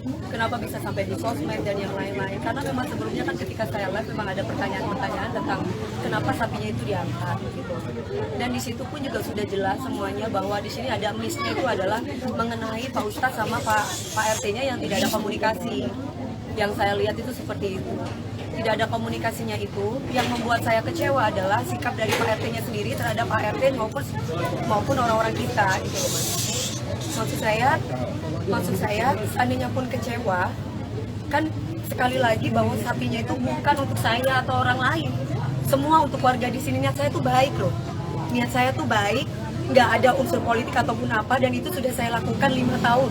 Kenapa bisa sampai di sosmed dan yang lain-lain? Karena memang sebelumnya kan ketika saya live memang ada pertanyaan-pertanyaan tentang kenapa sapinya itu diangkat gitu. Dan di situ pun juga sudah jelas semuanya bahwa di sini ada miss-nya itu adalah mengenai Pak Ustadz sama Pak RT-nya yang tidak ada komunikasi. Yang saya lihat itu seperti itu. Tidak ada komunikasinya itu. Yang membuat saya kecewa adalah sikap dari Pak RT-nya sendiri terhadap Pak RT maupun orang-orang kita gitu loh, Mas. Maksud saya seandainya pun kecewa, kan sekali lagi bahwa sapinya itu bukan untuk saya atau orang lain, semua untuk warga di sini. Niat saya tuh baik loh, niat saya tuh baik, nggak ada unsur politik ataupun apa, dan itu sudah saya lakukan 5 tahun.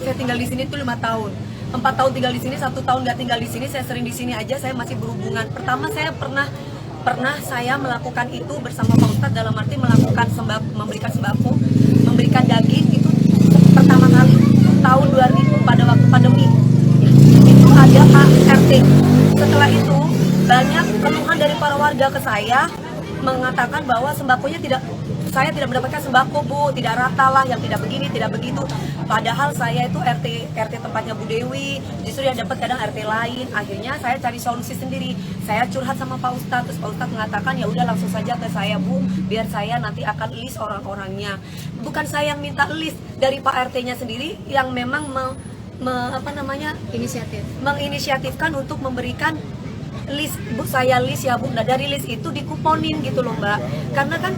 Saya tinggal di sini tuh 5 tahun, 4 tahun tinggal di sini, 1 tahun nggak tinggal di sini. Saya sering di sini aja, saya masih berhubungan. Pertama saya pernah saya melakukan itu bersama Pak Ustadz, dalam arti melakukan memberikan sembako, memberikan daging itu pertama kali tahun 2000 pada waktu pandemi. Itu ada Pak RT. Setelah itu banyak keluhan dari para warga ke saya mengatakan bahwa sembakonya saya tidak mendapatkan sembako, Bu, tidak rata lah, yang tidak begini, tidak begitu. Padahal saya itu RT tempatnya Bu Dewi, justru yang dapat kadang RT lain. Akhirnya saya cari solusi sendiri. Saya curhat sama Pak Ustadz, terus Pak Ustadz mengatakan ya udah langsung saja ke saya, Bu, biar saya nanti akan list orang-orangnya. Bukan saya yang minta list, dari Pak RT-nya sendiri yang memang menginisiatifkan untuk memberikan list. Bu, saya list ya Bu. Nah, dari list itu dikuponin gitu loh, Mbak. Karena kan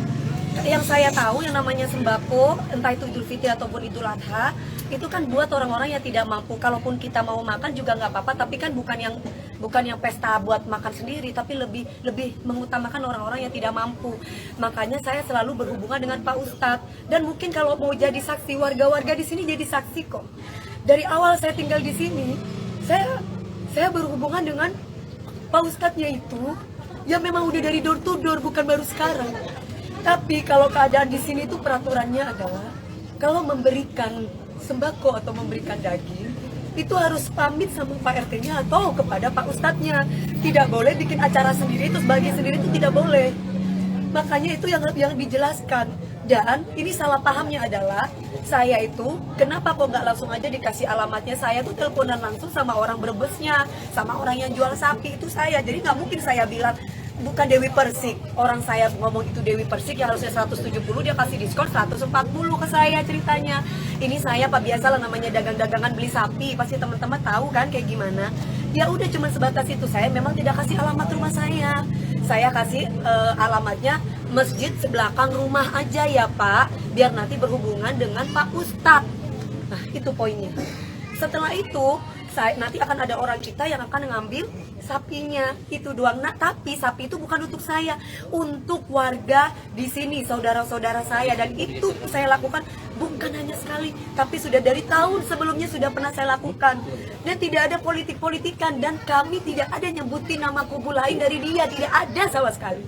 yang saya tahu yang namanya sembako, entah itu Idul Fitri ataupun Idul Adha, itu kan buat orang-orang yang tidak mampu. Kalaupun kita mau makan juga nggak apa-apa, tapi kan bukan yang pesta buat makan sendiri, tapi lebih mengutamakan orang-orang yang tidak mampu. Makanya saya selalu berhubungan dengan Pak Ustadz, dan mungkin kalau mau jadi saksi, warga-warga di sini jadi saksi kok. Dari awal saya tinggal di sini, saya berhubungan dengan Pak Ustadznya itu, ya memang udah dari door to door, bukan baru sekarang. Tapi kalau keadaan di sini tuh peraturannya adalah kalau memberikan sembako atau memberikan daging itu harus pamit sama Pak RT-nya atau kepada Pak Ustadznya. Tidak boleh bikin acara sendiri terus bagi sendiri, itu tidak boleh. Makanya itu yang dijelaskan. Dan ini salah pahamnya adalah saya itu kenapa kok nggak langsung aja dikasih alamatnya. Saya tuh teleponan langsung sama orang Brebesnya, sama orang yang jual sapi itu saya. Jadi nggak mungkin saya bilang bukan Dewi Persik. Orang saya ngomong itu Dewi Persik yang harusnya 170, dia kasih diskon 140 ke saya ceritanya. Ini saya Pak, biasalah namanya dagang-dagangan beli sapi, pasti teman-teman tahu kan kayak gimana. Ya udah cuma sebatas itu. Saya memang tidak kasih alamat rumah saya. Saya kasih alamatnya masjid sebelakang rumah aja ya Pak, biar nanti berhubungan dengan Pak Ustadz. Nah, itu poinnya. Setelah itu nanti akan ada orang kita yang akan ngambil sapinya, itu doang. Nah, tapi sapi itu bukan untuk saya, untuk warga di sini, saudara-saudara saya. Dan itu saya lakukan bukan hanya sekali, tapi sudah dari tahun sebelumnya sudah pernah saya lakukan. Dan tidak ada politik-politikan, dan kami tidak ada nyebutin nama kubu lain dari dia, tidak ada sama sekali.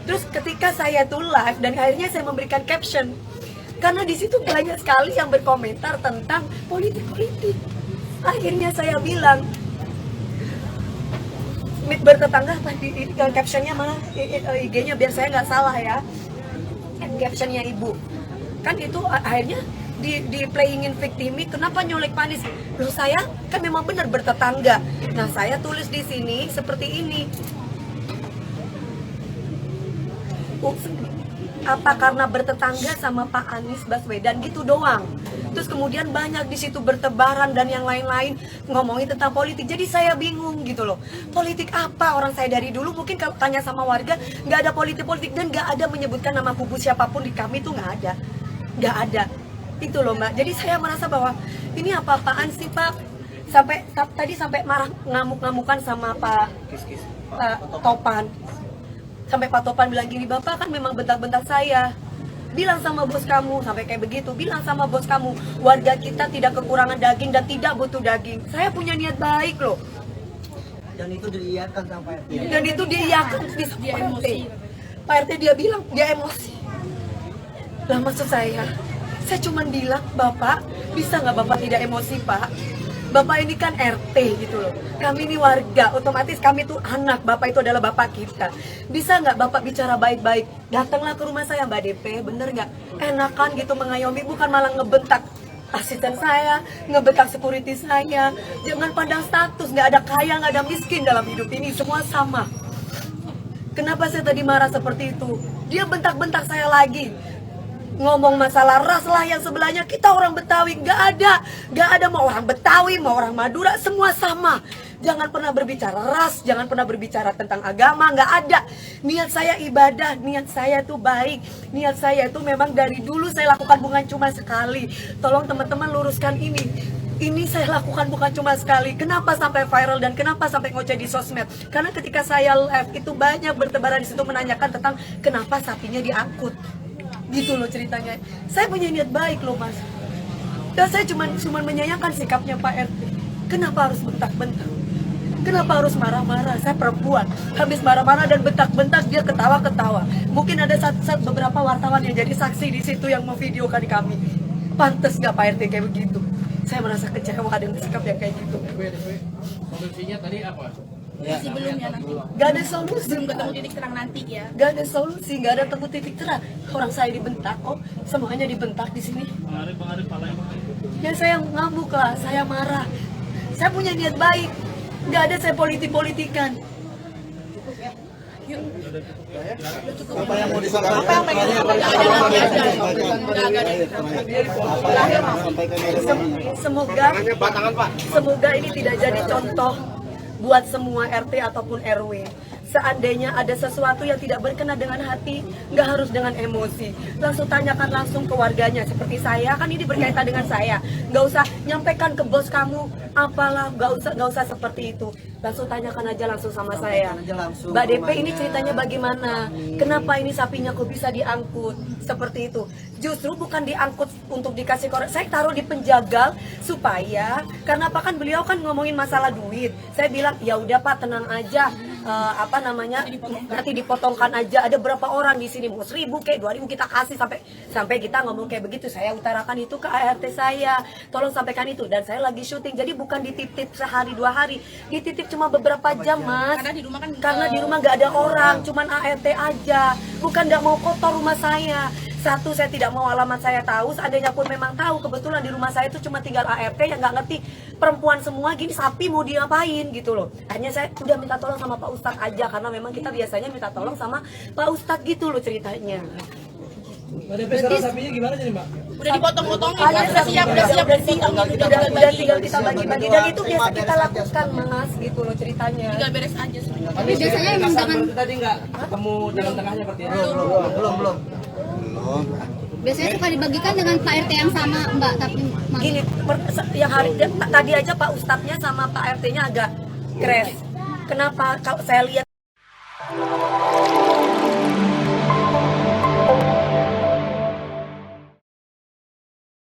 Terus ketika saya tuh live dan akhirnya saya memberikan caption, karena di situ banyak sekali yang berkomentar tentang politik-politik. Akhirnya saya bilang, bertetangga di captionnya mana IG-nya biar saya nggak salah ya, captionnya ibu kan itu akhirnya di playingin victimi, kenapa nyolek Panis? Loh, saya kan memang benar bertetangga. Nah, saya tulis di sini seperti ini, apa karena bertetangga sama Pak Anies Baswedan gitu doang. Terus kemudian banyak di situ bertebaran dan yang lain-lain ngomongin tentang politik. Jadi saya bingung gitu loh. Politik apa? Orang saya dari dulu mungkin kalau tanya sama warga nggak ada politik-politik, dan nggak ada menyebutkan nama kubu siapapun di kami, itu nggak ada. Itu loh Mbak. Jadi saya merasa bahwa ini apa-apaan sih Pak? Tadi sampai marah ngamuk-ngamukan sama Pak Topan. Sampai Pak Topan bilang gini, Bapak kan memang bentak-bentak saya. Bilang sama bos kamu, sampai kayak begitu. Bilang sama bos kamu, warga kita tidak kekurangan daging dan tidak butuh daging. Saya punya niat baik loh. Dan itu diiyakan sama Pak RT. Dan itu diiyakan dia emosi. Pak RT dia bilang dia emosi. Lah maksud saya cuma bilang, Bapak bisa nggak Bapak tidak emosi Pak? Bapak ini kan RT gitu loh. Kami ini warga, otomatis kami tuh anak. Bapak itu adalah bapak kita. Bisa nggak Bapak bicara baik-baik? Datanglah ke rumah saya Mbak DP, bener nggak? Enakan gitu mengayomi, bukan malah ngebentak. asisten saya, ngebetak security saya. Jangan pandang status, nggak ada kaya, nggak ada miskin dalam hidup ini, semua sama. Kenapa saya tadi marah seperti itu? Dia bentak-bentak saya lagi. Ngomong masalah ras lah yang sebelahnya, kita orang Betawi, nggak ada mau orang Betawi, mau orang Madura, semua sama. Jangan pernah berbicara ras, jangan pernah berbicara tentang agama, nggak ada. Niat saya ibadah, niat saya tuh baik, niat saya tuh memang dari dulu saya lakukan bukan cuma sekali. Tolong teman-teman luruskan ini. Ini saya lakukan bukan cuma sekali. Kenapa sampai viral dan kenapa sampai ngoceh di sosmed? Karena ketika saya live itu banyak bertebaran di situ menanyakan tentang kenapa sapinya diangkut. Gitu loh ceritanya. Saya punya niat baik loh mas. Dan saya cuma menyayangkan sikapnya Pak RT. Kenapa harus bentak-bentak? Kenapa harus marah-marah? Saya perempuan. Habis marah-marah dan bentak-bentak dia ketawa-ketawa. Mungkin ada beberapa wartawan yang jadi saksi di situ yang memvideokan kami. Pantes nggak Pak RT kayak begitu? Saya merasa kecewa dengan sikap yang kayak gitu. Solusinya tadi apa? Sebelumnya nanti Gak ada solusi. belum ketemu titik terang nanti ya. Gak ada solusi, gak ada temu titik terang. Orang saya dibentak, semuanya dibentak di sini. Ya saya ngamuk lah, saya marah. Saya punya niat baik. Gak ada saya politik-politikan. Apa yang mau disampaikan? Apa yang pengen Semoga ini tidak jadi contoh buat semua RT ataupun RW. Seandainya ada sesuatu yang tidak berkenan dengan hati, nggak harus dengan emosi. Langsung tanyakan langsung ke warganya. Seperti saya, kan ini berkaitan dengan saya. Nggak usah nyampaikan ke bos kamu, apalah, nggak usah seperti itu. Langsung tanyakan aja langsung sama saya. Mbak DP ini ceritanya bagaimana? Kenapa ini sapinya kok bisa diangkut? Seperti itu. Justru bukan diangkut untuk dikasih korek. Saya taruh di penjagal supaya, karena apa kan beliau kan ngomongin masalah duit. Saya bilang ya udah Pak tenang aja. Nanti dipotongkan aja. Ada berapa orang di sini, mau 1.000 kayak 2.000 kita kasih sampai kita ngomong kayak begitu. Saya utarakan itu ke ART saya, tolong sampaikan itu. Dan saya lagi syuting, jadi bukan dititip sehari 2 hari, dititip cuma beberapa jam mas. Karena di rumah nggak ada orang, cuman ART aja. Bukan nggak mau kotor rumah saya. Satu, saya tidak mau alamat saya tahu. Seandainya pun memang tahu, kebetulan di rumah saya itu cuma tinggal ART yang nggak ngerti. Perempuan semua gini, sapi mau diapain gitu loh. Akhirnya saya udah minta tolong sama Pak Ustadz aja, karena memang kita biasanya minta tolong sama Pak Ustadz gitu loh ceritanya. Sekarang sapinya gimana jadi mbak? Udah dipotong-potongin, Ada udah siap dipotong, udah tinggal kita bagi-bagi, dan itu biasa kita lakukan mas gitu loh ceritanya. tinggal beres aja sebenarnya. Tapi biasanya emang dengan Tadi nggak ketemu jalan tengahnya berarti ya? Belum. biasanya suka dibagikan dengan Pak RT yang sama Mbak, tapi Gini, yang tadi aja Pak Ustadznya sama Pak RT-nya agak crash. Kenapa? Kalau saya lihat